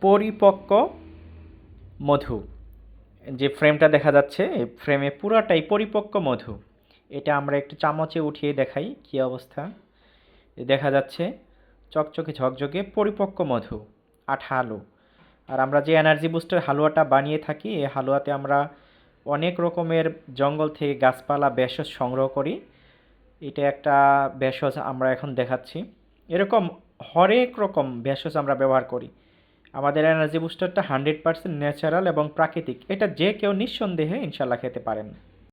পরিপক্ক মধু। যে ফ্রেমটা দেখা যাচ্ছে এই ফ্রেমে পুরাটাই পরিপক্ক মধু। এটা আমরা একটু চামচে উঠিয়ে দেখাই কি অবস্থা। দেখা যাচ্ছে চকচকে ঝকঝকে পরিপক্ক মধু, আঠালো। আর আমরা যে এনার্জি বুস্টার হালুয়াটা বানিয়ে থাকি এই হালুয়াতে আমরা অনেক রকমের জঙ্গল থেকে গাছপালা ভেষজ সংগ্রহ করি। এটা একটা ভেষজ আমরা এখন দেখাচ্ছি। এরকম হরেক রকম ভেষজ আমরা ব্যবহার করি। আমাদের এনার্জি বুস্টারটা 100% ন্যাচারাল এবং প্রাকৃতিক। এটা যে কেউ নিঃসন্দেহে ইনশাল্লাহ খেতে পারেন।